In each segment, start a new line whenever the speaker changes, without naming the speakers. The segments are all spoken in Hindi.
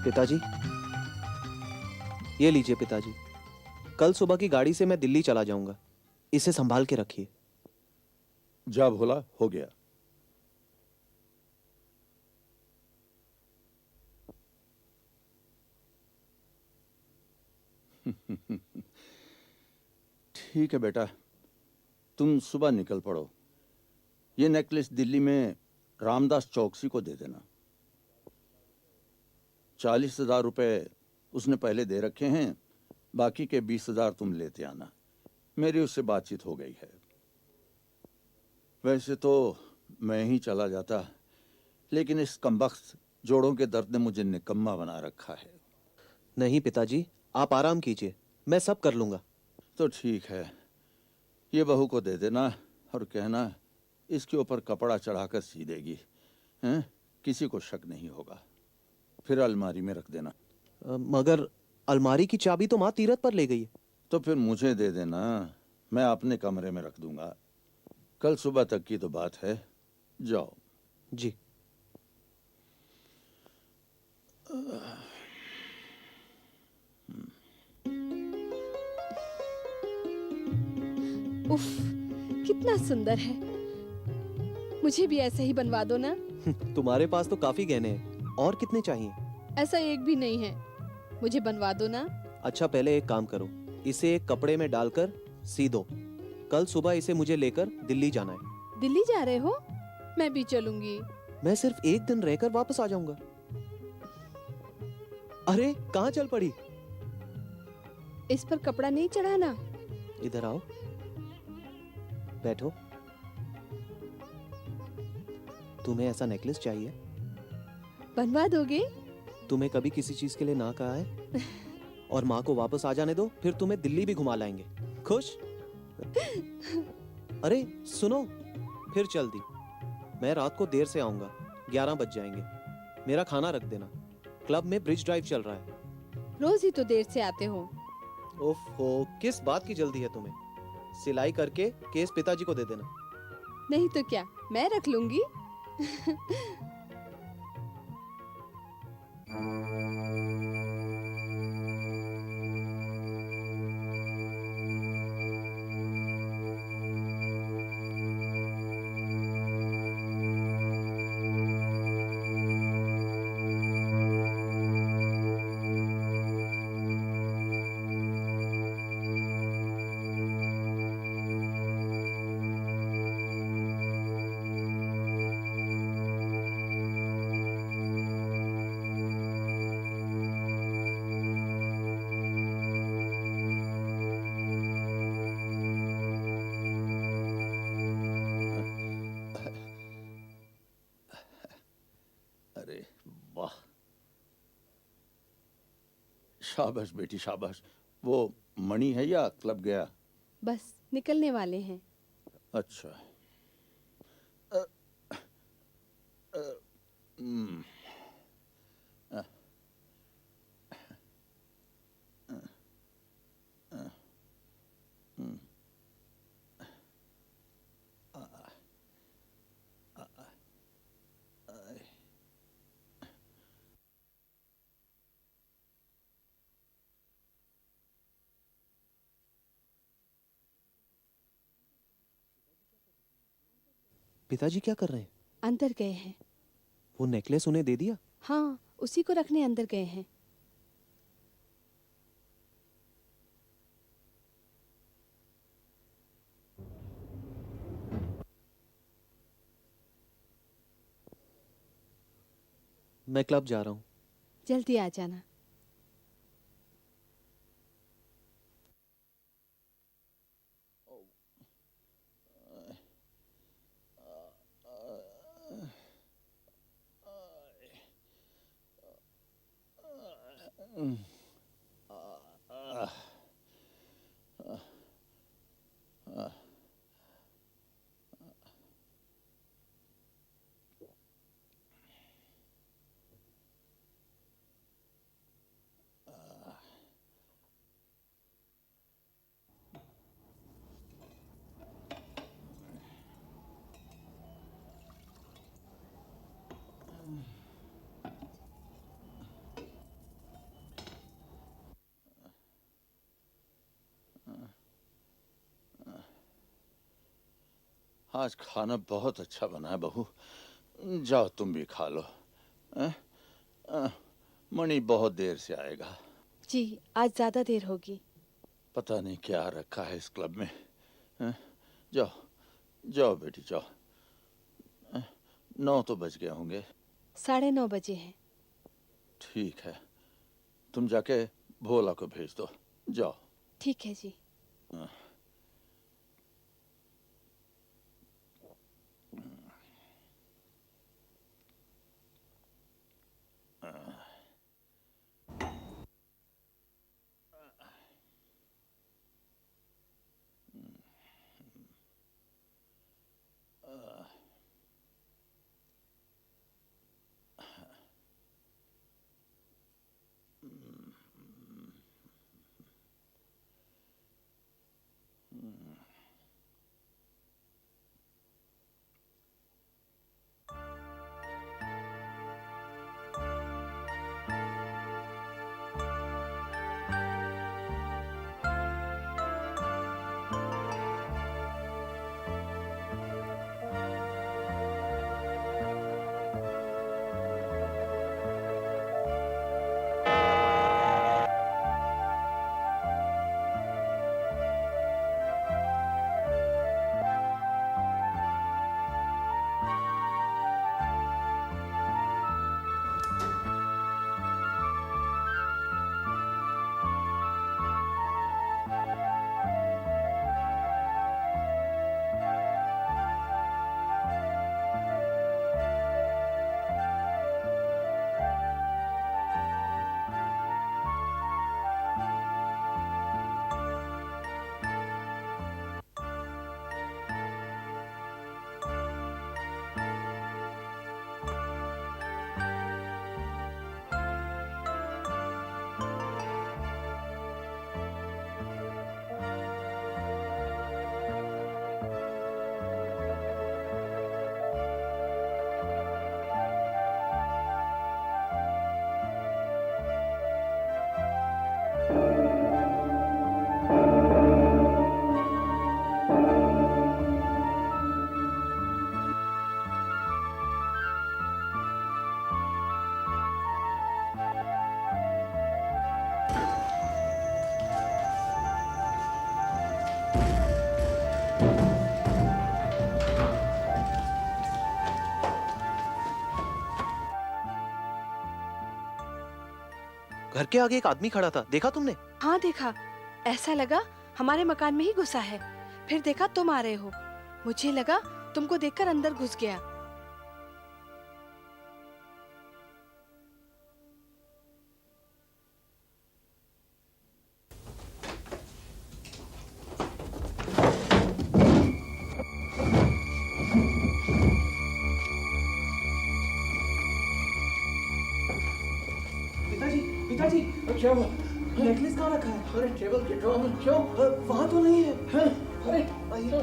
पिताजी, ये लीजिए पिताजी। कल सुबह की गाड़ी से मैं दिल्ली चला जाऊंगा। इसे संभाल के रखिए।
जा भोला, हो गया। ठीक है बेटा, तुम सुबह निकल पड़ो। ये नेकलेस दिल्ली में रामदास चौकसी को दे देना। 40,000 रुपए उसने पहले दे रखे हैं, बाकी के 20,000 तुम लेते आना। मेरी उससे बातचीत हो गई है। वैसे तो मैं ही चला जाता, लेकिन इस कमबख्त जोड़ों के दर्द ने मुझे निकम्मा बना रखा है।
नहीं पिताजी, आप आराम कीजिए, मैं सब कर लूंगा।
तो ठीक है, ये बहू को दे देना और कहना इसके ऊपर कपड़ा चढ़ाकर सी देगी, हैं? किसी को शक नहीं होगा। फिर अलमारी में रख देना।
मगर अलमारी की चाबी तो माँ तीरथ पर ले गई है।
तो फिर मुझे दे देना, मैं अपने कमरे में रख दूंगा। कल सुबह तक की तो बात है। जाओ।
जी।
उफ, कितना सुंदर है। मुझे भी ऐसे ही बनवा दो ना।
तुम्हारे पास तो काफी गहने हैं, और कितने चाहिए?
ऐसा एक भी नहीं है, मुझे बनवा दो ना।
अच्छा, पहले एक काम करो, इसे एक कपड़े में डालकर सी दो। कल सुबह इसे मुझे लेकर दिल्ली जाना है।
दिल्ली जा रहे हो? मैं भी चलूंगी।
मैं सिर्फ एक दिन रहकर वापस आ जाऊंगा। अरे कहाँ चल पड़ी?
इस पर कपड़ा नहीं चढ़ाना।
इधर आओ, बैठो। तुम्हें ऐसा नेकलेस चाहिए?
बनवा दोगे?
तुम्हें कभी किसी चीज के लिए ना कहा है? और माँ को वापस आ जाने दो, फिर तुम्हें दिल्ली भी घुमा लाएंगे। खुश? अरे सुनो, फिर चल दी। मैं रात को देर से आऊंगा, 11 बज जाएंगे। मेरा खाना रख देना। क्लब में ब्रिज ड्राइव चल रहा है।
रोज ही तो देर से आते हो।
ओफो, किस बात की जल्दी है तुम्हें? सिलाई करके केस पिताजी को दे देना।
नहीं तो क्या, मैं रख लूंगी।
अरे वाह, शाबाश बेटी शाबाश। वो मणि है या क्लब गया?
बस निकलने वाले हैं।
अच्छा। अ, अ, हम्म, अ, अ, अ, हम्म, अ, अ, अ, अ,
पिताजी क्या कर रहे हैं?
अंदर गए हैं।
वो नेकलेस उन्हें दे दिया?
हाँ, उसी को रखने अंदर गए हैं।
मैं क्लब जा रहा हूँ।
जल्दी आ जाना।
आज खाना बहुत अच्छा बना है बहू। जाओ तुम भी खा लो। हैं? मणि बहुत देर से आएगा।
जी, आज ज्यादा देर होगी।
पता नहीं क्या रखा है इस क्लब में। हैं? जाओ जाओ बेटी जाओ। 9 तो बज गए होंगे।
9:30 बजे हैं।
ठीक है, तुम जाके भोला को भेज दो। जाओ।
ठीक है जी।
घर के आगे एक आदमी खड़ा था, देखा तुमने?
हाँ देखा। ऐसा लगा हमारे मकान में ही घुसा है। फिर देखा तुम आ रहे हो। मुझे लगा तुमको देखकर अंदर घुस गया।
पिताजी, पिताजी,
क्या हुआ?
नेकलेस कहाँ रखा है?
अरे टेबल के ड्रॉर में। क्यों?
वहाँ तो नहीं है।
हैं? अरे
आइए।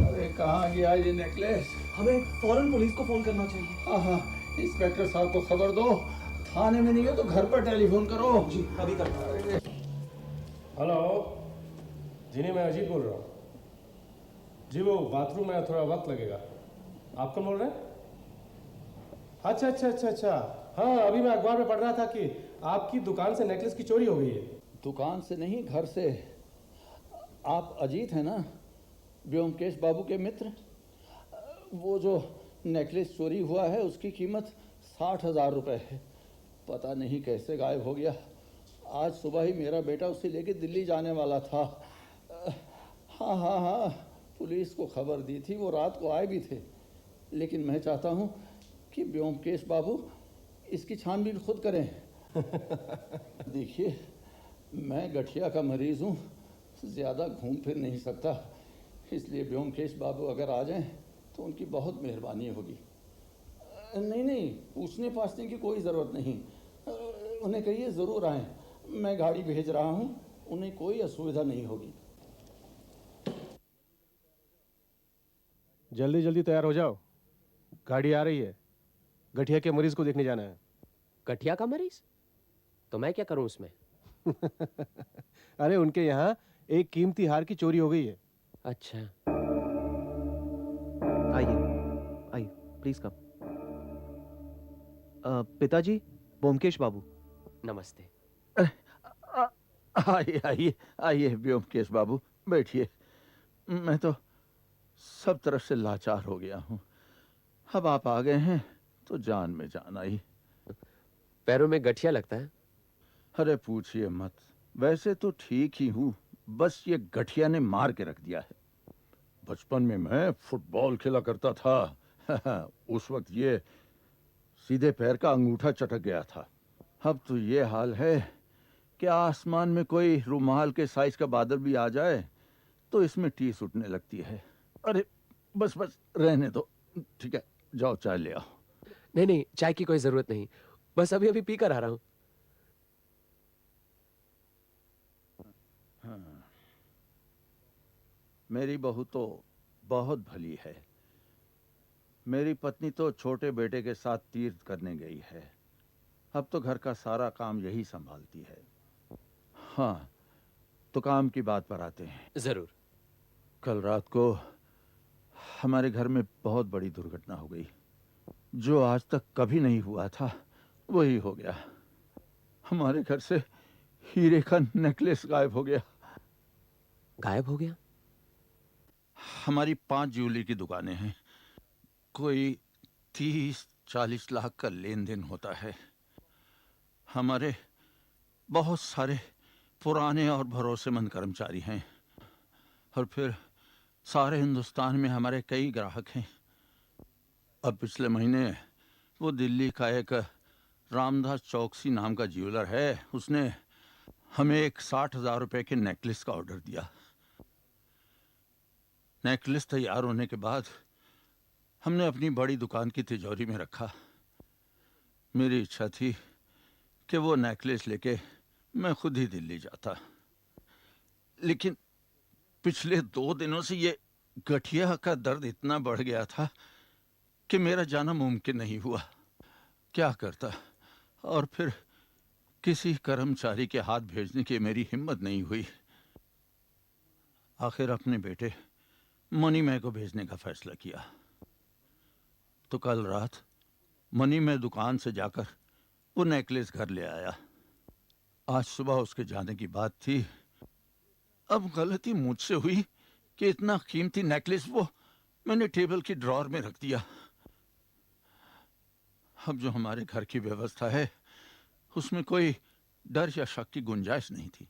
अरे कहाँ गया ये नेकलेस?
हमें फौरन पुलिस को फोन करना चाहिए।
हाँ हाँ, इंस्पेक्टर साहब को खबर दो। थाने में नहीं हो तो घर पर टेलीफोन करो।
जी, अभी करता हूँ।
हेलो जी, नहीं मैं अजीत बोल रहा हूँ जी। वो बाथरूम में थोड़ा वक्त लगेगा। आप कौन बोल रहे हैं? अच्छा अच्छा अच्छा अच्छा, हाँ अभी मैं अखबार में पढ़ रहा था कि आपकी दुकान से नेकलेस की चोरी हो गई है।
दुकान से नहीं, घर से। आप अजीत हैं ना, व्योमकेश बाबू के मित्र? वो जो नेकलेस चोरी हुआ है उसकी कीमत 60,000 रुपये है। पता नहीं कैसे गायब हो गया। आज सुबह ही मेरा बेटा उसे लेके दिल्ली जाने वाला था। हाँ हाँ हाँ, पुलिस को खबर दी थी, वो रात को आए भी थे। लेकिन मैं चाहता हूँ कि व्योमकेश बाबू इसकी छानबीन खुद करें। देखिए, मैं गठिया का मरीज़ हूँ, ज़्यादा घूम फिर नहीं सकता, इसलिए व्योमकेश बाबू अगर आ जाएं तो उनकी बहुत मेहरबानी होगी। नहीं नहीं, पूछने पाछने की कोई ज़रूरत नहीं। उन्हें कहिए ज़रूर आएं, मैं गाड़ी भेज रहा हूँ, उन्हें कोई असुविधा नहीं होगी।
जल्दी जल्दी तैयार हो जाओ, गाड़ी आ रही है। गठिया के मरीज को देखने जाना है।
गठिया का मरीज? तो मैं क्या करूं उसमें?
अरे उनके यहाँ एक कीमती हार की चोरी हो गई है।
अच्छा।
आइए आइए, प्लीज कम। पिताजी, ब्योमकेश बाबू।
नमस्ते।
आइए आइए आइए व्योमकेश बाबू, बैठिए। मैं तो सब तरफ से लाचार हो गया हूँ। अब आप आ गए हैं तो जान में जान आई।
पैरों में गठिया लगता है?
अरे पूछिए मत, वैसे तो ठीक ही हूँ, बस ये गठिया ने मार के रख दिया है। बचपन में मैं फुटबॉल खेला करता था उस वक्त ये सीधे पैर का अंगूठा चटक गया था। अब तो ये हाल है कि आसमान में कोई रुमाल के साइज का बादल भी आ जाए तो इसमें टीस उठने लगती है। अरे बस बस रहने दो, ठीक है, जाओ चाय ले आओ।
नहीं नहीं, चाय की कोई जरूरत नहीं, बस अभी अभी पी कर आ रहा हूं।
हाँ। मेरी बहू तो बहुत भली है। मेरी पत्नी तो छोटे बेटे के साथ तीर्थ करने गई है। अब तो घर का सारा काम यही संभालती है। हाँ, तो काम की बात पर आते हैं।
जरूर।
कल रात को हमारे घर में बहुत बड़ी दुर्घटना हो गई। जो आज तक कभी नहीं हुआ था वही हो गया। हमारे घर से हीरे का नेकलेस गायब हो गया।
गायब हो गया?
हमारी 5 ज्वेलरी की दुकानें हैं। कोई 30-40 लाख का लेन देन होता है। हमारे बहुत सारे पुराने और भरोसेमंद कर्मचारी हैं, और फिर सारे हिंदुस्तान में हमारे कई ग्राहक हैं। अब पिछले महीने वो दिल्ली का एक रामदास चौकसी नाम का ज्वेलर है, उसने हमें एक 60,000 रुपए के नेकलेस का ऑर्डर दिया। नेकलेस तैयार होने के बाद हमने अपनी बड़ी दुकान की तिजोरी में रखा। मेरी इच्छा थी कि वो नेकलेस लेके मैं खुद ही दिल्ली जाता, लेकिन पिछले 2 दिनों से ये गठिया का दर्द इतना बढ़ गया था कि मेरा जाना मुमकिन नहीं हुआ। क्या करता, और फिर किसी कर्मचारी के हाथ भेजने की मेरी हिम्मत नहीं हुई। आखिर अपने बेटे मनीमय को भेजने का फैसला किया। तो कल रात मनीमय दुकान से जाकर वो नेकलेस घर ले आया। आज सुबह उसके जाने की बात थी। अब गलती मुझसे हुई कि इतना कीमती नेकलेस वो मैंने टेबल की ड्रॉर में रख दिया। अब जो हमारे घर की व्यवस्था है उसमें कोई डर या शक की गुंजाइश नहीं थी।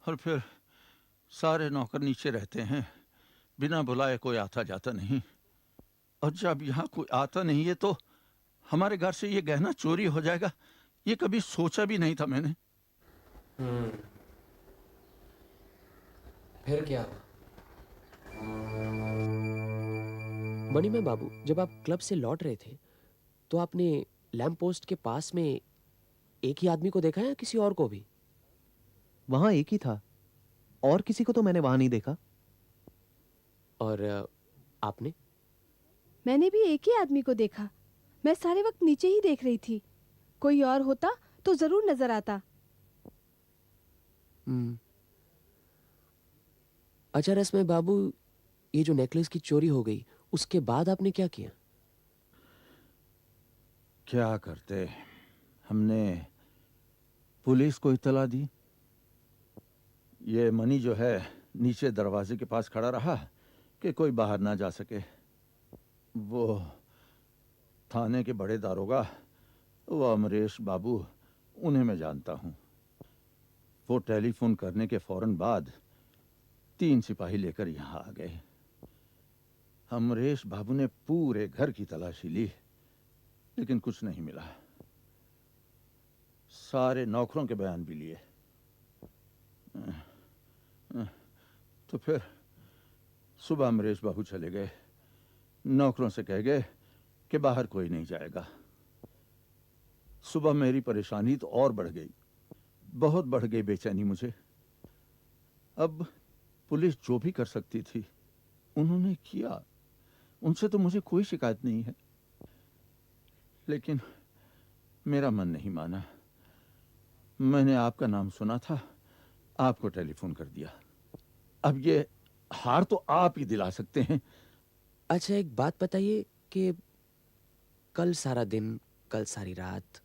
और फिर सारे नौकर नीचे रहते हैं, बिना बुलाए कोई आता जाता नहीं। और जब यहाँ कोई आता नहीं है तो हमारे घर से ये गहना चोरी हो जाएगा, ये कभी सोचा भी नहीं था मैंने।
फिर क्या? मणिमय बाबू, जब आप क्लब से लौट रहे थे तो आपने लैंप पोस्ट के पास में एक ही आदमी को देखा या किसी और को भी?
वहां एक ही था, और किसी को तो मैंने वहां नहीं देखा।
और आपने?
मैंने भी एक ही आदमी को देखा। मैं सारे वक्त नीचे ही देख रही थी। कोई और होता तो जरूर नजर आता।
अच्छा रसमय बाबू, ये जो नेकलेस की चोरी हो गई उसके बाद आपने क्या किया?
क्या करते, हमने पुलिस को इत्तला दी। ये मनी जो है नीचे दरवाजे के पास खड़ा रहा कि कोई बाहर ना जा सके। वो थाने के बड़े दारोगा, वो अमरेश बाबू, उन्हें मैं जानता हूँ। वो टेलीफोन करने के फौरन बाद 3 सिपाही लेकर यहाँ आ गए। अमरेश बाबू ने पूरे घर की तलाशी ली, लेकिन कुछ नहीं मिला। सारे नौकरों के बयान भी लिए। तो फिर सुबह अमरेश बाबू चले गए। नौकरों से कह गए कि बाहर कोई नहीं जाएगा। सुबह मेरी परेशानी तो और बढ़ गई, बहुत बढ़ गई बेचैनी मुझे। अब पुलिस जो भी कर सकती थी उन्होंने किया, उनसे तो मुझे कोई शिकायत नहीं है। लेकिन मेरा मन नहीं माना। मैंने आपका नाम सुना था, आपको टेलीफोन कर दिया। अब ये हार तो आप ही दिला सकते हैं।
अच्छा एक बात बताइए कि कल सारा दिन, कल सारी रात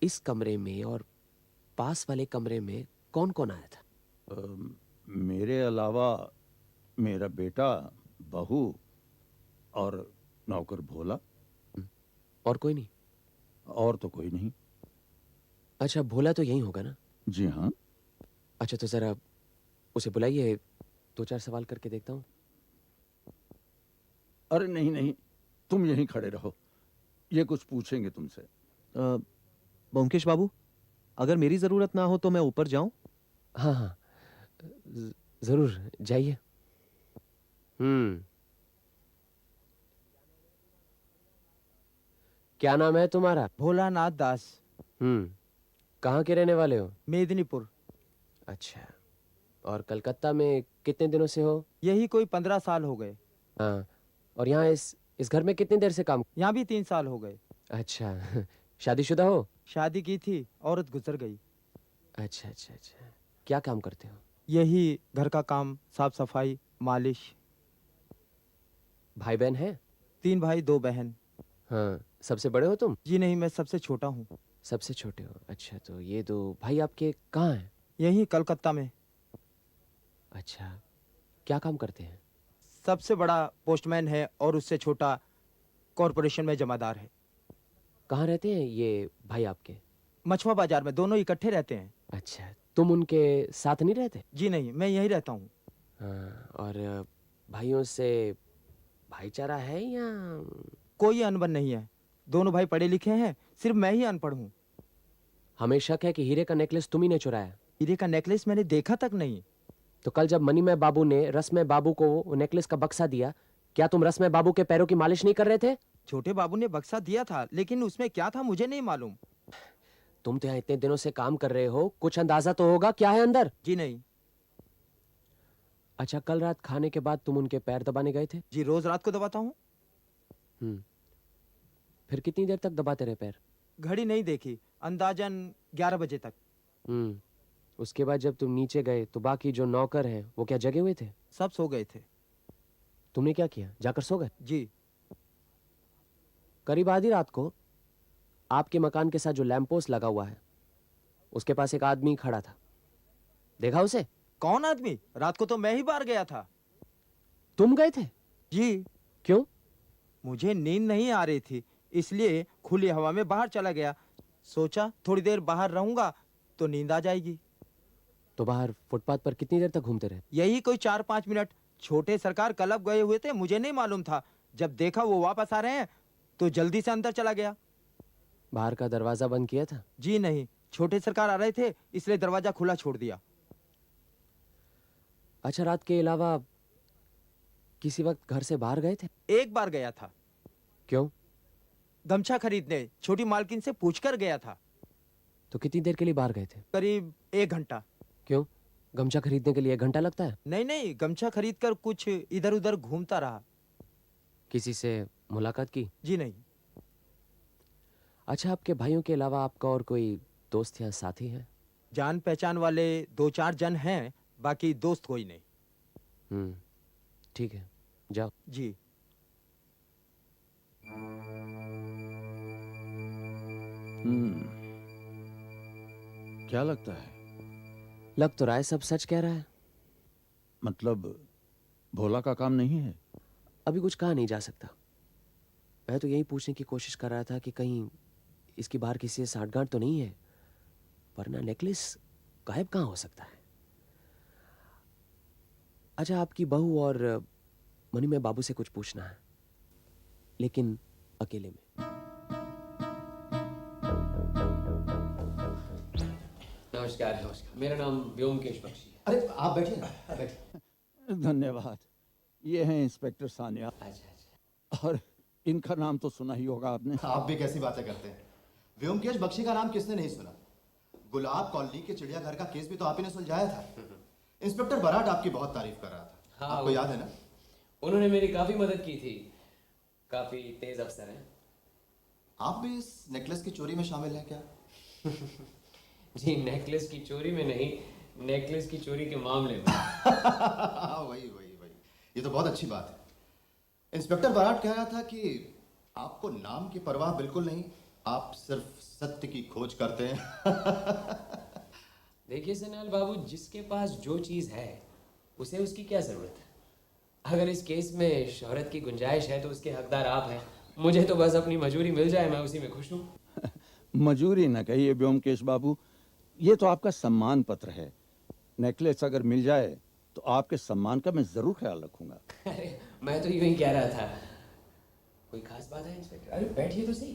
इस कमरे में और पास वाले कमरे में कौन कौन आया था?
मेरे अलावा मेरा बेटा, बहू और नौकर भोला।
और कोई नहीं?
और तो कोई नहीं।
अच्छा भोला तो यही होगा ना?
जी हाँ।
अच्छा तो जरा उसे बुलाइए, 2-4 सवाल करके देखता हूँ।
अरे नहीं नहीं, तुम यहीं खड़े रहो, ये कुछ पूछेंगे तुमसे।
ब्योमकेश बाबू, अगर मेरी जरूरत ना हो तो मैं ऊपर जाऊं?
हाँ हाँ, जरूर जाइए। क्या नाम है तुम्हारा?
भोलानाथ दास।
कहाँ के रहने वाले हो?
मेदिनीपुर।
अच्छा, और कलकत्ता में कितने दिनों से हो?
यही कोई 15 साल हो गए।
हाँ, और यहाँ इस घर में कितनी देर से काम?
यहाँ भी 3 साल हो गए।
अच्छा शादीशुदा हो?
शादी की थी, औरत गुजर गई।
अच्छा अच्छा अच्छा, क्या काम करते हो?
यही घर का काम, साफ सफाई, मालिश।
भाई बहन है?
3 भाई 2 बहन।
हाँ, सबसे बड़े हो तुम?
जी नहीं, मैं सबसे छोटा हूँ।
सबसे छोटे हो? अच्छा, तो ये 2 भाई आपके कहाँ हैं?
यही कलकत्ता में।
अच्छा, क्या काम करते हैं?
सबसे बड़ा पोस्टमैन है और उससे छोटा कॉरपोरेशन में जमादार है।
कहाँ रहते हैं ये भाई आपके?
मछुआ बाजार में, दोनों इकट्ठे रहते हैं।
अच्छा, तुम उनके साथ नहीं रहते?
जी नहीं, मैं यहीं रहता हूँ।
हाँ, और भाइयों से भाईचारा है या?
कोई अनबन नहीं है, दोनों भाई पढ़े लिखे हैं, सिर्फ मैं ही अनपढ़ हूँ।
हमें शक है कि हीरे का नेकलेस तुम ही ने चुराया।
हीरे का नेकलेस मैंने देखा तक नहीं।
तो कल जब मनीमय बाबू ने रसमय बाबू को वो नेकलेस का बक्सा दिया, क्या तुम रसमय बाबू के पैरों की मालिश नहीं कर रहे थे?
छोटे बाबू ने बक्सा दिया था, लेकिन उसमें क्या था मुझे नहीं मालूम।
तुम तो यहाँ इतने दिनों से काम कर रहे हो, कुछ अंदाजा तो होगा क्या है अंदर?
जी नहीं।
अच्छा, कल रात खाने के बाद तुम उनके पैर दबाने गए थे?
जी, रोज रात को दबाता हूँ।
फिर कितनी देर तक दबाते रहे पैर?
घड़ी नहीं देखी, अंदाजन 11 बजे तक।
उसके बाद जब तुम नीचे गए तो बाकी जो नौकर हैं वो क्या जगे हुए थे?
सब सो गए थे।
तुमने क्या किया, जाकर सो गए?
जी।
करीब आधी रात को आपके मकान के साथ जो लैंप पोस्ट लगा हुआ है उसके पास एक आदमी खड़ा था, देखा उसे?
कौन आदमी? रात को तो मैं ही बाहर गया था।
तुम गए थे?
जी।
क्यों?
मुझे नींद नहीं आ रही थी, इसलिए खुली हवा में बाहर चला गया। सोचा थोड़ी देर बाहर रहूंगा तो नींद आ जाएगी।
तो बाहर फुटपाथ पर कितनी देर तक घूमते रहे?
यही कोई 4-5 मिनट। छोटे सरकार क्लब गए हुए थे, मुझे नहीं मालूम था। जब देखा वो वापस आ रहे हैं तो जल्दी से अंदर चला गया।
बाहर का दरवाजा बंद किया था?
जी नहीं, छोटे सरकार आ रहे थे इसलिए दरवाजा खुला छोड़ दिया।
अच्छा, रात के अलावा किसी वक्त घर से बाहर गए थे?
एक बार गया था।
क्यों?
गमछा खरीदने छोटी मालकिन से पूछकर गया था।
तो कितनी देर के लिए बाहर गए थे?
करीब 1 घंटा।
क्यों, गमछा खरीदने के लिए 1 घंटा लगता है?
नहीं नहीं, गमछा खरीदकर कुछ इधर उधर घूमता रहा।
किसी से मुलाकात की?
जी नहीं।
अच्छा, आपके भाइयों के अलावा आपका और कोई दोस्त या साथी है?
जान पहचान वाले 2-4 जन हैं, बाकी दोस्त कोई नहीं।
ठीक है, जाओ।
जी।
क्या लगता है?
लग तो रहा है सब सच कह रहा है।
मतलब भोला का काम नहीं है?
अभी कुछ कहा नहीं जा सकता। मैं तो यही पूछने की कोशिश कर रहा था कि कहीं इसकी बाहर किसी से साठगांठ तो नहीं है, वरना नेकलेस गायब कहाँ हो सकता है। अच्छा, आपकी बहू और मनीमय बाबू से कुछ पूछना है, लेकिन अकेले में। नमस्कार। नमस्कार, मेरा नाम ब्योमकेश बख्शी है।
अरे आप बैठिए ना, बैठिए।
धन्यवाद। ये हैं इंस्पेक्टर सानिया।
अच्छा।
और इनका नाम तो सुना ही होगा आपने।
आप भी कैसी बातें करते हैं। व्योमकेश बख्शी का नाम किसने नहीं सुना। गुलाब कॉलोनी के चिड़ियाघर का केस भी तो आप ही ने सुलझाया था। इंस्पेक्टर बराट आपकी बहुत तारीफ कर रहा था।
हाँ,
आपको याद है ना?
उन्होंने मेरी काफी मदद की थी। काफी तेज अफसर हैं।
आप भी इस नेकलेस की चोरी में शामिल हैं क्या?
जी नेकलेस की चोरी में नहीं, नेकलेस की चोरी के मामले में।
वही वही वही, ये तो बहुत अच्छी बात है। इंस्पेक्टर बराट कह रहा था कि आपको नाम की परवाह बिल्कुल नहीं, आप सिर्फ सत्य की खोज करते हैं।
देखिए सनाल बाबू, जिसके पास जो चीज़ है उसे उसकी क्या ज़रूरत है। अगर इस केस में शोहरत की गुंजाइश है तो उसके हकदार आप हैं। मुझे तो बस अपनी मजूरी मिल जाए, मैं उसी में खुश हूँ।
मजूरी न कहिए व्योमकेश बाबू, ये तो आपका सम्मान पत्र है। नेकलेस अगर मिल जाए तो आपके सम्मान का मैं जरूर ख्याल रखूंगा।
अरे मैं तो यूं ही कह रहा था। कोई खास बात है इंस्पेक्टर? अरे बैठिए तो सही।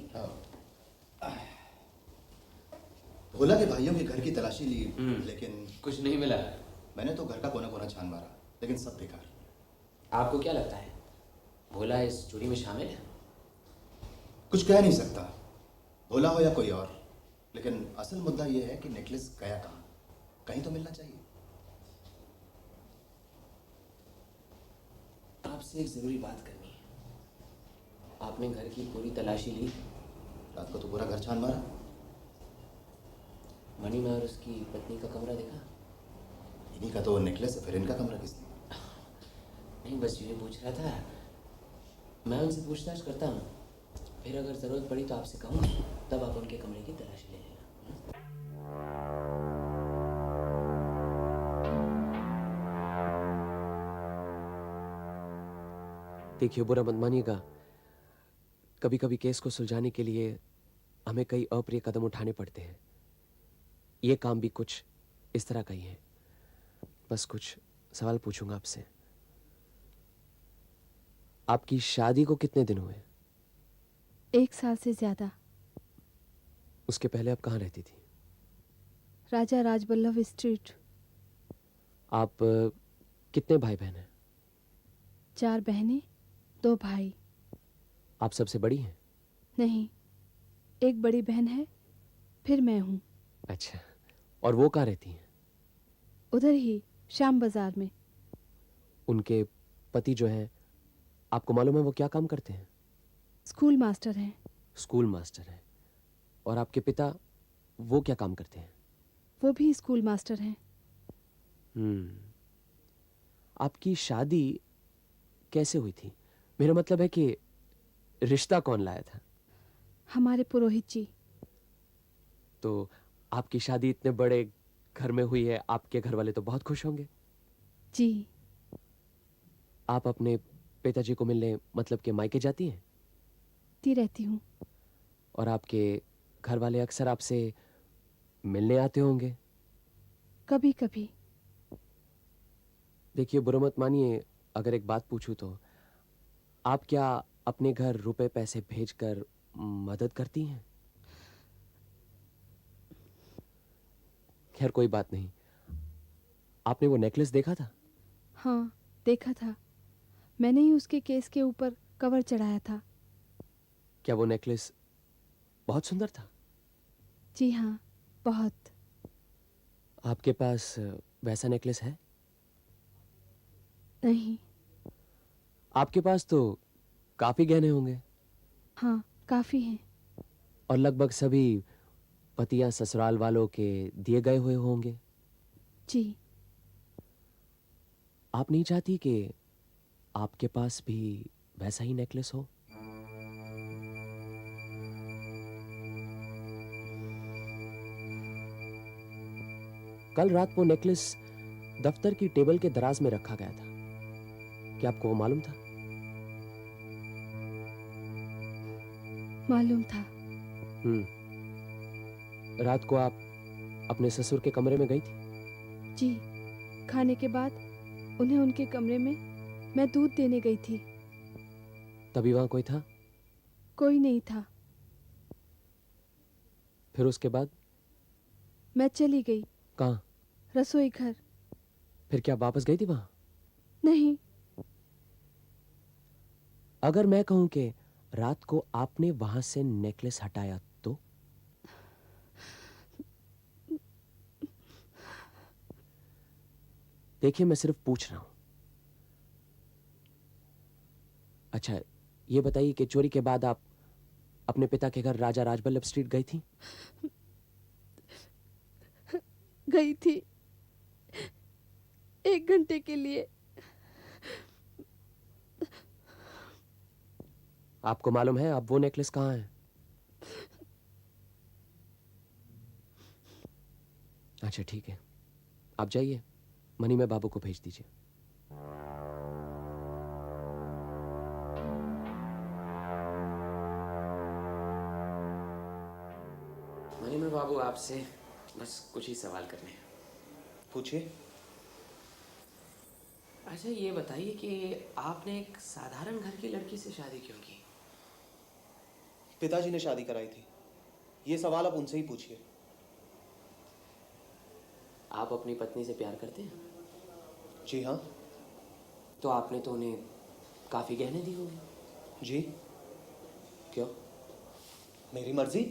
भोला के भाइयों के घर की तलाशी ली, लेकिन
कुछ नहीं मिला?
मैंने तो घर का कोना कोना छान मारा, लेकिन सब बेकार।
आपको क्या लगता है भोला इस चोरी में शामिल है?
कुछ कह नहीं सकता, भोला हो या कोई और, लेकिन असल मुद्दा यह है कि नेकलेस गया कहाँ, कहीं तो मिलना चाहिए।
आपसे एक जरूरी बात करनी है। आपने घर की पूरी तलाशी ली?
रात को तो पूरा घर छान मारा।
मनी में और उसकी पत्नी का कमरा देखा?
इन्हीं का तो नेकलेस है, फिर इनका कमरा किसने?
नहीं, बस यूँ ही पूछ रहा था। मैं उनसे पूछताछ करता हूँ, फिर अगर ज़रूरत पड़ी तो आपसे कहूँगा, तब आप उनके कमरे की तलाशी ले लेना।
देखिए, बुरा मत मानिएगा, कभी कभी केस को सुलझाने के लिए हमें कई अप्रिय कदम उठाने पड़ते हैं। ये काम भी कुछ इस तरह का ही है। बस कुछ सवाल पूछूंगा आपसे। आपकी शादी को कितने दिन हुए?
1 साल से ज्यादा।
उसके पहले आप कहाँ रहती थी?
राजा राजबल्लभ स्ट्रीट।
आप कितने भाई बहन हैं?
4 बहनें, 2 भाई।
आप सबसे बड़ी हैं?
नहीं, एक बड़ी बहन है, फिर मैं हूँ।
अच्छा, और वो कहाँ रहती हैं?
उधर ही श्याम बाजार में।
उनके पति जो हैं, आपको मालूम है वो क्या काम करते हैं?
स्कूल मास्टर हैं।
स्कूल मास्टर हैं। और आपके पिता, वो क्या काम करते हैं?
वो भी स्कूल मास्टर हैं।
आपकी शादी कैसे हुई थी? मेरा मतलब है कि रिश्ता कौन लाया था?
हमारे पुरोहित जी।
तो आपकी शादी इतने बड़े घर में हुई है, आपके घर वाले तो बहुत खुश होंगे।
जी।
आप अपने पिताजी को मिलने मतलब के मायके जाती हैं?
ती रहती हूँ।
और आपके घर वाले अक्सर आपसे मिलने आते होंगे?
कभी कभी।
देखिए, बुरा मत मानिए अगर एक बात पूछूं तो, आप क्या अपने घर रुपए पैसे भेजकर मदद करती हैं? खैर कोई बात नहीं। आपने वो नेकलेस देखा था?
हाँ, देखा था। मैंने ही उसके केस के ऊपर कवर चढ़ाया था।
क्या वो नेकलेस बहुत सुंदर था?
जी हाँ, बहुत।
आपके पास वैसा नेकलेस है?
नहीं।
आपके पास तो काफी गहने होंगे।
हाँ, काफी हैं।
और लगभग सभी पति या ससुराल वालों के दिए गए हुए होंगे।
जी।
आप नहीं चाहती कि आपके पास भी वैसा ही नेकलेस हो? कल रात वो नेकलेस दफ्तर की टेबल के दराज में रखा गया था। क्या आपको वो मालूम था?
मालूम था।
रात को आप अपने ससुर के कमरे में गई थी?
जी, खाने के बाद उन्हें उनके कमरे में मैं दूध देने गई थी।
तभी वहां कोई था?
कोई नहीं था।
फिर उसके बाद?
मैं चली गई।
कहाँ?
रसोई घर।
फिर क्या वापस गई थी वहां?
नहीं।
अगर मैं कहूं कि रात को आपने वहां से नेकलेस हटाया तो? देखिए, मैं सिर्फ पूछ रहा हूं। अच्छा, ये बताइए कि चोरी के बाद आप अपने पिता के घर राजा राजबल्लभ स्ट्रीट गई थी?
गई थी 1 घंटे के लिए।
आपको मालूम है अब वो नेकलेस कहाँ है? अच्छा ठीक है, आप जाइए, मनीमय बाबू को भेज दीजिए।
मनीमय बाबू, आपसे बस कुछ ही सवाल करने हैं।
पूछिए।
अच्छा ये बताइए कि आपने एक साधारण घर की लड़की से शादी क्यों की?
पिताजी ने शादी कराई थी। ये सवाल आप उनसे ही पूछिए।
आप अपनी पत्नी से प्यार करते हैं?
जी हाँ।
तो आपने तो उन्हें काफी गहने दिए होंगे।
जी।
क्यों?
मेरी मर्जी।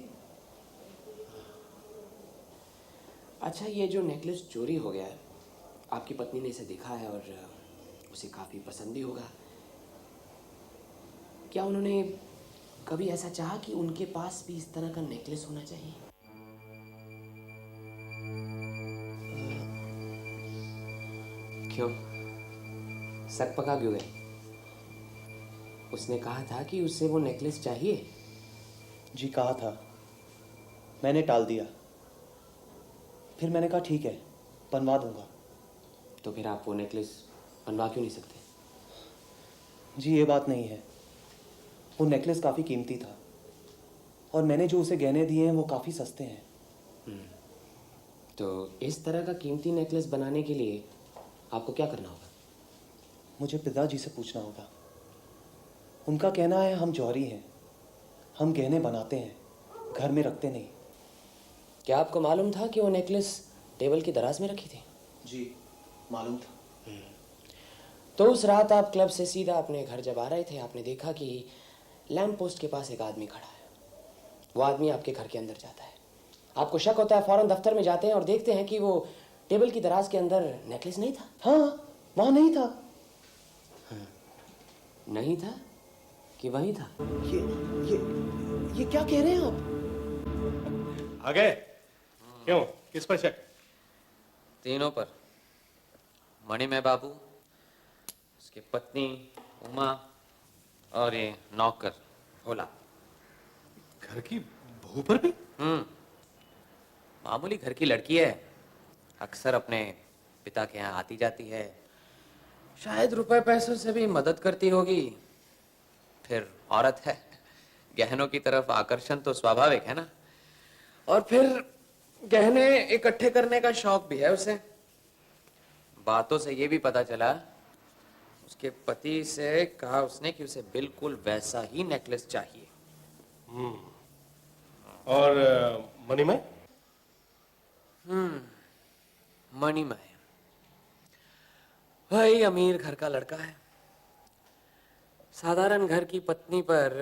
अच्छा ये जो नेकलेस चोरी हो गया है, आपकी पत्नी ने इसे देखा है और उसे काफी पसंद भी होगा। क्या उन्होंने कभी ऐसा चाहा कि उनके पास भी इस तरह का नेकलेस होना चाहिए? क्यों? सक पका क्यों गए? उसने कहा था कि उसे वो नेकलेस चाहिए।
जी कहा था, मैंने टाल दिया। फिर मैंने कहा ठीक है, बनवा दूंगा।
तो फिर आप वो नेकलेस बनवा क्यों नहीं सकते?
जी ये बात नहीं है, वो नेकलेस काफ़ी कीमती था और मैंने जो उसे गहने दिए हैं वो काफ़ी सस्ते हैं।
तो इस तरह का कीमती नेकलेस बनाने के लिए आपको क्या करना होगा?
मुझे पिताजी से पूछना होगा। उनका कहना है हम जौहरी हैं, हम गहने बनाते हैं, घर में रखते नहीं।
क्या आपको मालूम था कि वो नेकलेस टेबल की दराज में रखी थी?
जी मालूम था।
तो उस रात आप क्लब से सीधा अपने घर जब आ रहे थे, आपने देखा कि लैंप पोस्ट के पास एक आदमी खड़ा है। वो आदमी आपके घर के अंदर जाता है। आपको शक होता है, फौरन दफ्तर में जाते हैं और देखते हैं कि वो टेबल की दराज के अंदर नेकलेस नहीं था।
हाँ, वहाँ नहीं था।
नहीं था कि वही था?
ये क्या कह रहे हैं आप?
आ गए? क्यों, किस पर शक?
तीनों पर। मणिमय बाबू, उसकी पत्नी उमा और ये नौकर भोला।
घर की बहू पर भी?
मामूली घर की लड़की है, अक्सर अपने पिता के यहाँ आती जाती है, शायद रुपए पैसों से भी मदद करती होगी। फिर औरत है, गहनों की तरफ आकर्षण तो स्वाभाविक है ना। और फिर गहने इकट्ठे करने का शौक भी है उसे। बातों से ये भी पता चला, उसके पति से कहा उसने कि उसे बिल्कुल वैसा ही नेकलेस चाहिए।
और मणिमय?
मणिमय भाई अमीर घर का लड़का है। साधारण घर की पत्नी पर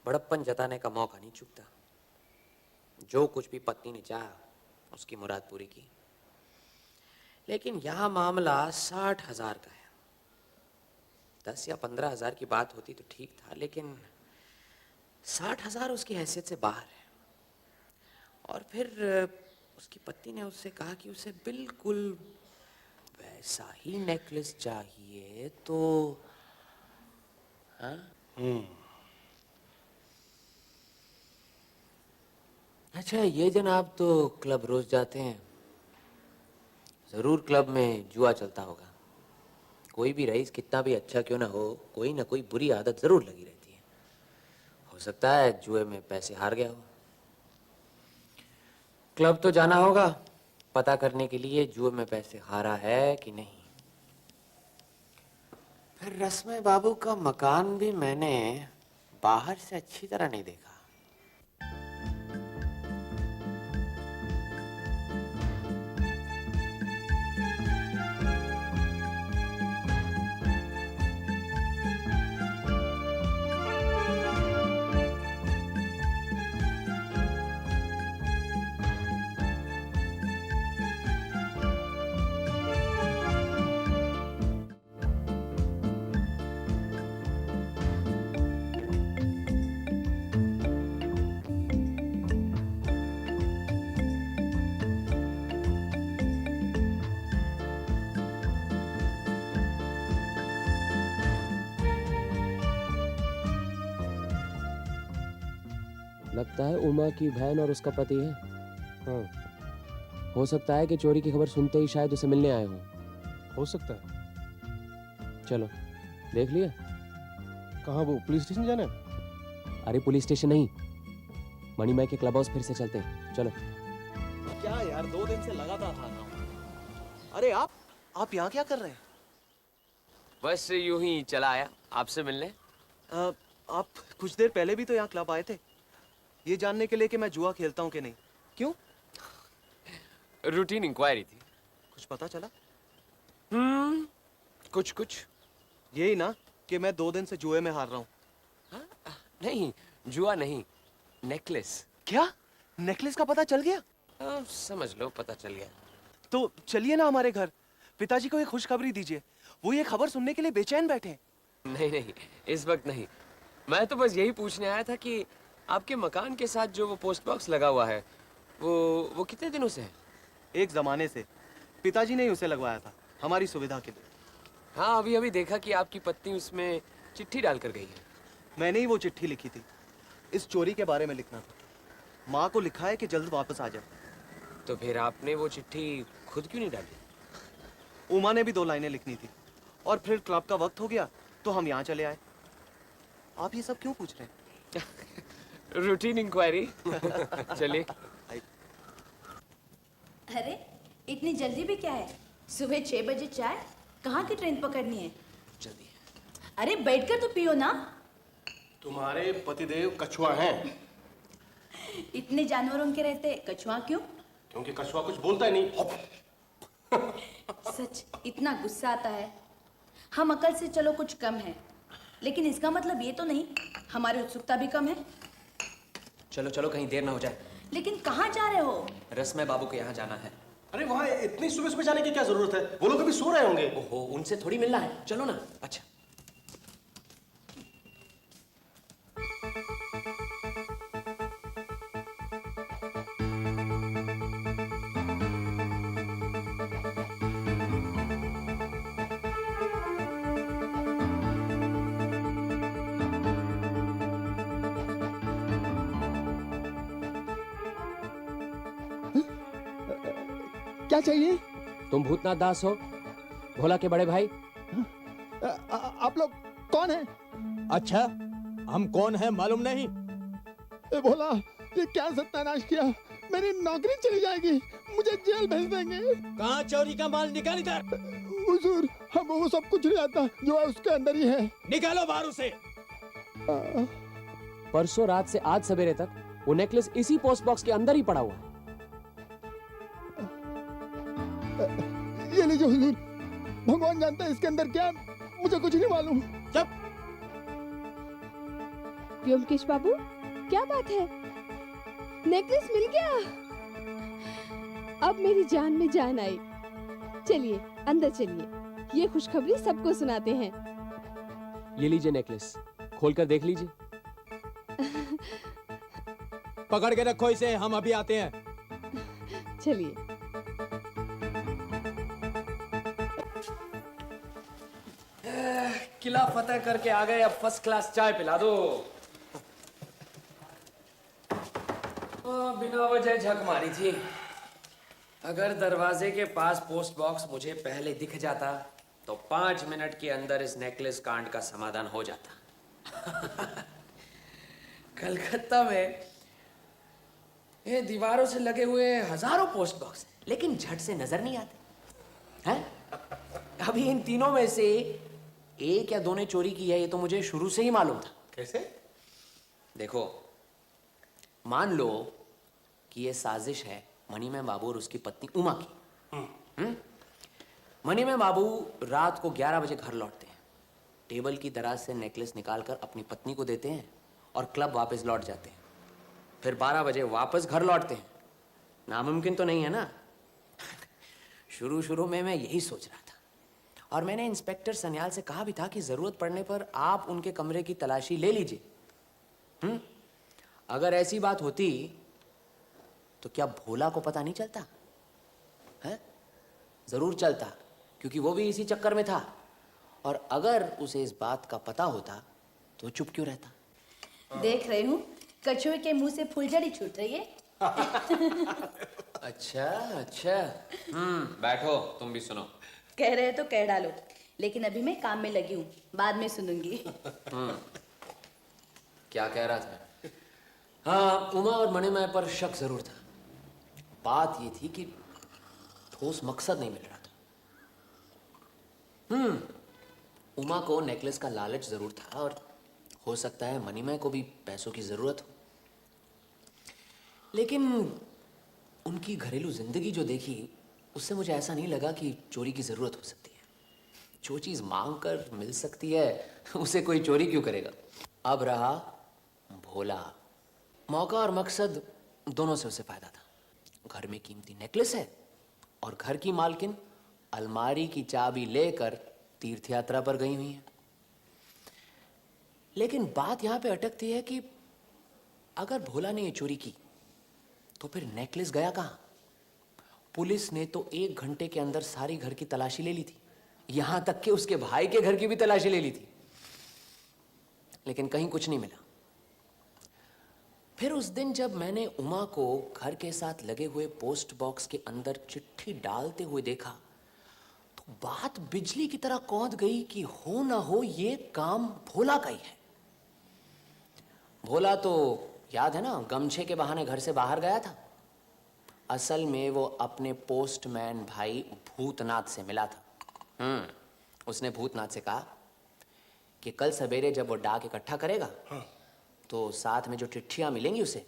बड़प्पन जताने का मौका नहीं चूकता। जो कुछ भी पत्नी ने चाहा उसकी मुराद पूरी की। लेकिन यह मामला 60,000 का है। 10 या 15,000 की बात होती तो ठीक था, लेकिन 60,000 उसकी हैसियत से बाहर है। और फिर उसकी पत्नी ने उससे कहा कि उसे बिल्कुल वैसा ही नेकलेस चाहिए। तो हाँ? अच्छा, ये जनाब तो क्लब रोज जाते हैं, जरूर क्लब में जुआ चलता होगा। कोई भी रईस कितना भी अच्छा क्यों ना हो, कोई ना कोई बुरी आदत जरूर लगी रहती है। हो सकता है जुए में पैसे हार गया हो। क्लब तो जाना होगा पता करने के लिए जुए में पैसे हारा है कि नहीं। फिर रस्मे बाबू का मकान भी मैंने बाहर से अच्छी तरह नहीं देखा।
लगता है उमा की बहन और उसका पति है।
हाँ,
हो सकता है कि चोरी की खबर सुनते ही शायद उसे मिलने आए हों।
हो सकता है।
चलो देख लिया।
कहाँ, वो पुलिस स्टेशन जाना है?
अरे पुलिस स्टेशन नहीं, मणिमय के क्लब हाउस फिर से चलते हैं। चलो।
क्या यार, 2 दिन से लगातार हार रहा हूँ। अरे आप यहाँ क्या कर रहे हैं?
बस यूं ही चला आया आपसे मिलने।
आप कुछ देर पहले भी तो यहाँ क्लब आए थे, ये जानने के लिए कि मैं जुआ खेलता हूँ कि नहीं। क्यों?
रूटीन इंक्वायरी थी।
कुछ पता चला?
कुछ
यही ना कि मैं 2 दिन से जुए में हार रहा हूँ।
नहीं, जुआ नहीं, नेकलेस।
क्या? नेकलेस का पता चल गया?
समझ लो पता चल गया।
तो चलिए ना हमारे घर, पिताजी को एक खुशखबरी दीजिए। वो ये खबर सुनने के लिए बेचैन बैठे हैं।
नहीं, इस वक्त नहीं। मैं तो बस यही पूछने आया था कि आपके मकान के साथ जो वो पोस्ट बॉक्स लगा हुआ है वो कितने दिनों से है?
एक जमाने से पिताजी ने ही उसे लगवाया था, हमारी सुविधा के लिए।
हाँ, अभी देखा कि आपकी पत्नी उसमें चिट्ठी डाल कर गई है।
मैंने ही वो चिट्ठी लिखी थी। इस चोरी के बारे में लिखना था। माँ को लिखा है कि जल्द वापस आ जाए।
तो फिर आपने वो चिट्ठी खुद क्यों नहीं डाली?
उमा ने भी 2 लाइनें लिखनी थी और फिर क्लब का वक्त हो गया तो हम यहाँ चले आए। आप ये सब क्यों पूछ रहे हैं?
Routine inquiry. चलिए।
अरे इतनी जल्दी भी क्या है? सुबह 6 बजे चाय, कहाँ की ट्रेन पकड़नी है?
जल्दी।
अरे बैठकर तो पियो ना।
तुम्हारे पतिदेव कछुआ हैं।
इतने जानवरों के रहते कछुआ क्यों?
क्योंकि कछुआ कुछ बोलता ही नहीं।
सच, इतना गुस्सा आता है। हम अकल से चलो कुछ कम है, लेकिन इसका मतलब ये तो नहीं हमारी उत्सुकता भी कम है।
चलो कहीं देर ना हो जाए।
लेकिन कहाँ जा रहे हो?
रसमय बाबू के यहाँ जाना है।
अरे वहाँ इतनी सुबह सुबह जाने की क्या जरूरत है? वो लोग अभी सो रहे होंगे।
ओहो, उनसे थोड़ी मिलना है। चलो ना। अच्छा।
क्या चाहिए?
तुम भूतनाथ दास हो, भोला के बड़े भाई?
आप लोग कौन हैं?
अच्छा, हम कौन है मालूम नहीं?
भोला, ये क्या सत्यानाश किया? मेरी नौकरी चली जाएगी, मुझे जेल भेज देंगे।
कहाँ चोरी का माल? निकाल इधर।
हुजूर, हम वो सब कुछ नहीं आता जो है उसके अंदर ही है।
निकालो बाहर उसे।
परसों रात से आज सवेरे तक वो नेकलेस इसी पोस्ट बॉक्स के अंदर ही पड़ा हुआ है।
ये लीजिए हुजूर, भगवान जानता है इसके अंदर क्या है, मुझे कुछ नहीं मालूम।
चुप।
व्योमकेश बाबू, क्या बात है? नेकलेस मिल गया। अब मेरी जान में जान आई। चलिए अंदर चलिए, ये खुशखबरी सबको सुनाते हैं।
ये लीजिए नेकलेस, खोलकर देख लीजिए।
पकड़ के रखो इसे, हम अभी आते हैं।
चलिए।
किला फतेह करके आ गए, अब फर्स्ट क्लास चाय पिला दो। बिना वजह झक मारी थी। अगर दरवाजे के पास पोस्ट बॉक्स मुझे पहले दिख जाता तो 5 मिनट के अंदर इस नेकलेस कांड का समाधान हो जाता। कलकत्ता में ये दीवारों से लगे हुए हजारों पोस्ट बॉक्स हैं, लेकिन झट से नजर नहीं आते हैं। अभी इन तीनों में से एक या 2 ने चोरी की है, ये तो मुझे शुरू से ही मालूम था।
कैसे?
देखो, मान लो कि ये साजिश है मणिमय बाबू और उसकी पत्नी उमा की। मणिमय बाबू रात को 11 बजे घर लौटते हैं, टेबल की दराज से नेकलेस निकालकर अपनी पत्नी को देते हैं और क्लब वापस लौट जाते हैं। फिर 12 बजे वापस घर लौटते हैं। नामुमकिन तो नहीं है ना? शुरू में मैं यही सोच रहा था, और मैंने इंस्पेक्टर सन्याल से कहा भी था कि जरूरत पड़ने पर आप उनके कमरे की तलाशी ले लीजिए। अगर ऐसी बात होती तो क्या भोला को पता नहीं चलता? है? जरूर चलता, क्योंकि वो भी इसी चक्कर में था। और अगर उसे इस बात का पता होता तो चुप क्यों रहता?
देख रही हूँ कछुए के मुंह से फुलझड़ी छूट रही है।
अच्छा अच्छा। बैठो, तुम भी सुनो।
कह रहे हो तो कह डालो, लेकिन अभी मैं काम में लगी हूँ, बाद में सुनूंगी।
क्या कह रहा था? हाँ, उमा और मणिमय पर शक जरूर था। बात ये थी कि ठोस मकसद नहीं मिल रहा था। उमा को नेकलेस का लालच जरूर था और हो सकता है मणिमय को भी पैसों की जरूरत हो, लेकिन उनकी घरेलू जिंदगी जो देखी उससे मुझे ऐसा नहीं लगा कि चोरी की जरूरत हो सकती है। जो चीज मांग कर मिल सकती है उसे कोई चोरी क्यों करेगा। अब रहा भोला। मौका और मकसद दोनों से उसे फायदा था। घर में कीमती नेकलेस है और घर की मालकिन अलमारी की चाबी लेकर तीर्थ यात्रा पर गई हुई है। लेकिन बात यहां पे अटकती है कि अगर भोला ने ये चोरी की तो फिर नेकलेस गया कहां? पुलिस ने तो 1 घंटे के अंदर सारी घर की तलाशी ले ली थी, यहां तक कि उसके भाई के घर की भी तलाशी ले ली थी, लेकिन कहीं कुछ नहीं मिला। फिर उस दिन जब मैंने उमा को घर के साथ लगे हुए पोस्ट बॉक्स के अंदर चिट्ठी डालते हुए देखा तो बात बिजली की तरह कौंध गई कि हो ना हो ये काम भोला का ही है। भोला तो याद है ना, गमछे के बहाने घर से बाहर गया था। असल में वो अपने पोस्टमैन भाई भूतनाथ से मिला था। उसने भूतनाथ से कहा कि कल सवेरे जब वो डाक इकट्ठा करेगा तो साथ में जो चिट्ठियां मिलेंगी उसे,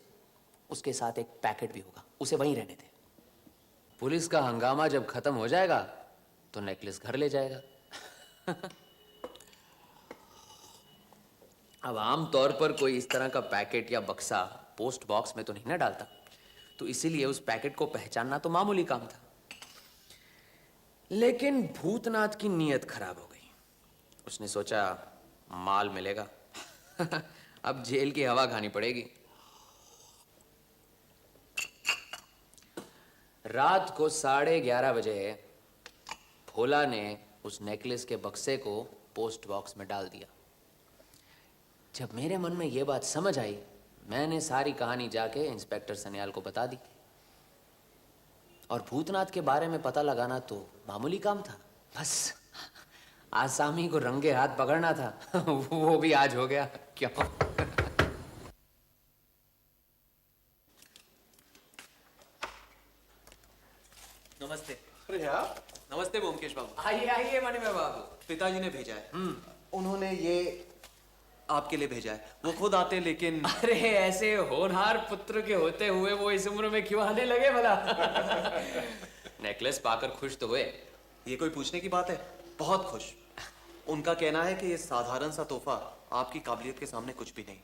उसके साथ एक पैकेट भी होगा, उसे वहीं रहने दे। पुलिस का हंगामा जब खत्म हो जाएगा तो नेकलेस घर ले जाएगा। अब आम तौर पर कोई इस तरह का पैकेट या बक्सा पोस्ट बॉक्स में तो नहीं ना डालता, तो इसीलिए उस पैकेट को पहचानना तो मामूली काम था। लेकिन भूतनाथ की नीयत खराब हो गई। उसने सोचा माल मिलेगा, अब जेल की हवा खानी पड़ेगी। रात को 11:30 बजे भोला ने उस नेकलेस के बक्से को पोस्ट बॉक्स में डाल दिया। जब मेरे मन में यह बात समझ आई, मैंने सारी कहानी जाके इंस्पेक्टर सन्याल को बता दी। और भूतनाथ के बारे में पता लगाना तो मामूली काम था, बस आसामी को रंगे हाथ पकड़ना था। वो भी आज हो गया। क्यों?
नमस्ते।
अरे आप
नमस्ते ब्योमकेश बाबू।
आइए आइए मणिमय बाबू।
पिताजी ने भेजा है। उन्होंने ये आपके लिए भेजा है। वो खुद आते लेकिन
अरे ऐसे होनहार पुत्र के होते हुए वो इस उम्र में क्यों आने लगे भला? नेकलेस पाकर खुश तो हुए।
ये कोई पूछने की बात है? बहुत खुश। उनका कहना है कि ये साधारण सा तोहफा आपकी काबिलियत के सामने कुछ भी नहीं।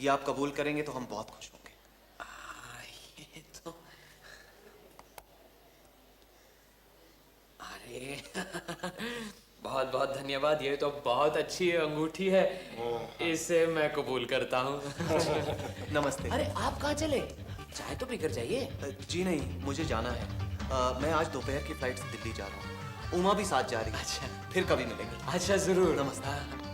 ये आप कबूल करेंगे तो हम बहुत खुश होंगे।
ये तो अरे बहुत बहुत धन्यवाद। ये तो बहुत अच्छी अंगूठी है, इसे मैं कबूल करता हूँ।
नमस्ते।
अरे आप कहाँ चले? चाय तो पीकर जाइए।
जी नहीं, मुझे जाना है। मैं आज दोपहर की फ्लाइट से दिल्ली जा रहा हूँ। उमा भी साथ जा रही है।
अच्छा,
फिर कभी मिलेंगे।
अच्छा जरूर।
नमस्ते।